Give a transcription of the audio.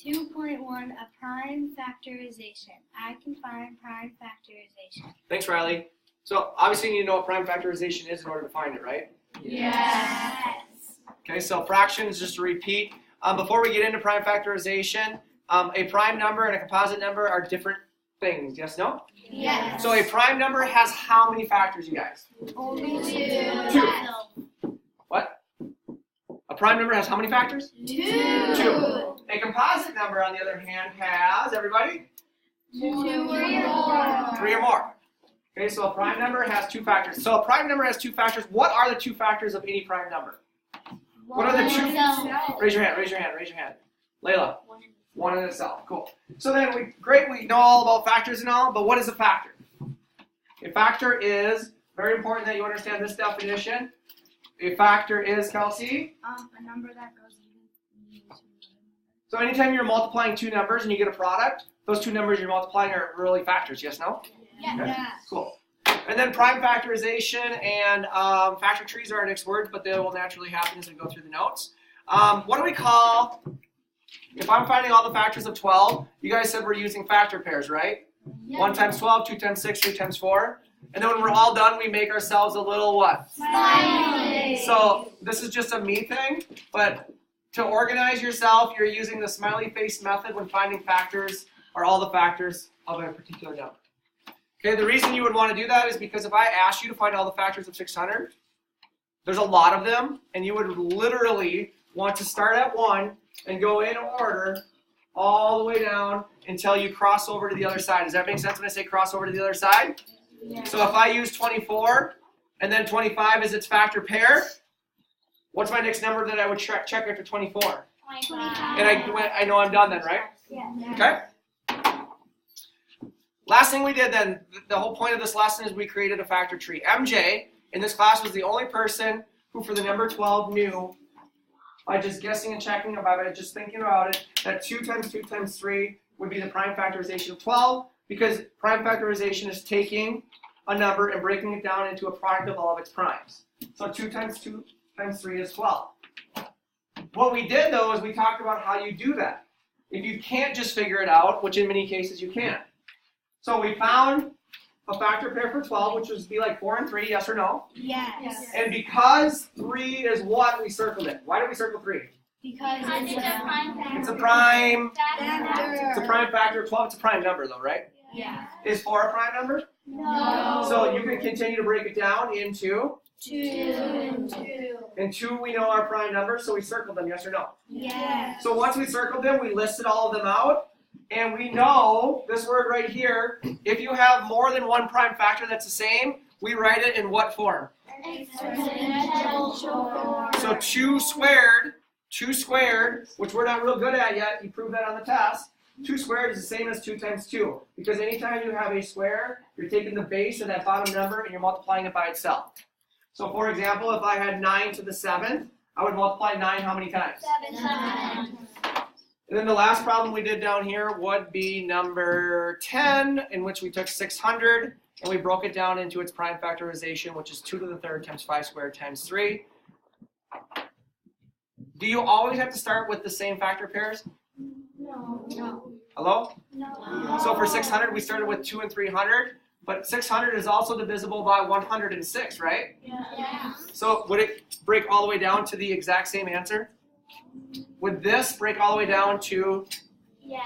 2.1, a prime factorization. I can find prime factorization. Thanks, Riley. So obviously you need to know what prime factorization is in order to find it, right? Yes. Okay, so fractions, just to repeat. Before we get into prime factorization, a prime number and a composite number are different things. Yes, no? Yes. So a prime number has how many factors, you guys? Only 2. What? A prime number has how many factors? 2. 2. A composite number, on the other hand, has, everybody? 2 or more. 3 or more. Okay, so a prime number has 2 factors. So a prime number has 2 factors. What are the 2 factors of any prime number? What are the 2? Raise your hand, raise your hand, raise your hand. Layla. 1 in itself. Cool. So then, we know all about factors and all, but what is a factor? A factor is, very important that you understand this definition. A factor is, Kelsey? A number that goes even to another number. So anytime you're multiplying 2 numbers and you get a product, those 2 numbers you're multiplying are really factors, yes, no? Yeah. Okay. Cool. And then prime factorization and factor trees are our next words, but they will naturally happen as we go through the notes. What do we call, if I'm finding all the factors of 12, you guys said we're using factor pairs, right? Yeah. 1 times 12, 2 times 6, 3 times 4. And then when we're all done, we make ourselves a little what? Smiley. So this is just a me thing, but to organize yourself, you're using the smiley face method when finding factors or all the factors of a particular number. Okay, the reason you would want to do that is because if I asked you to find all the factors of 600, there's a lot of them, and you would literally want to start at 1 and go in order all the way down until you cross over to the other side. Does that make sense when I say cross over to the other side? Yeah. So if I use 24 and then 25 is its factor pair, what's my next number that I would check after 24? 25. And I know I'm done then, right? Yeah. Okay? Last thing we did then, the whole point of this lesson is we created a factor tree. MJ, in this class, was the only person who for the number 12 knew, by just guessing and checking about it, just thinking about it, that 2 times 2 times 3 would be the prime factorization of 12, because prime factorization is taking a number and breaking it down into a product of all of its primes. So 2 times 2 times 3 is 12. What we did, though, is we talked about how you do that. If you can't just figure it out, which in many cases you can. So we found a factor pair for 12, which would be like 4 and 3, yes or no? Yes. And because 3 is what, we circled it. Why did we circle 3? Because it's a prime factor. It's a prime. Factor. It's a prime factor of 12. It's a prime number, though, right? Yeah. Is 4 a prime number? No. So you can continue to break it down into 2 and 2. and 2 we know are prime numbers, so we circled them, yes or no? Yes. So once we circled them, we listed all of them out. And we know this word right here, if you have more than one prime factor that's the same, we write it in what form? Exponential form. So 2 squared, which we're not real good at yet, you proved that on the test. 2 squared is the same as 2 times 2. Because anytime you have a square, you're taking the base of that bottom number and you're multiplying it by itself. So for example, if I had 9 to the 7th, I would multiply 9 how many times? 7 times. And then the last problem we did down here would be number 10, in which we took 600 and we broke it down into its prime factorization, which is 2 to the 3rd times 5 squared times 3. Do you always have to start with the same factor pairs? No. Hello? No. So for 600, we started with 2 and 300, but 600 is also divisible by 106, right? Yeah. So would it break all the way down to the exact same answer? Would this break all the way down to Yes.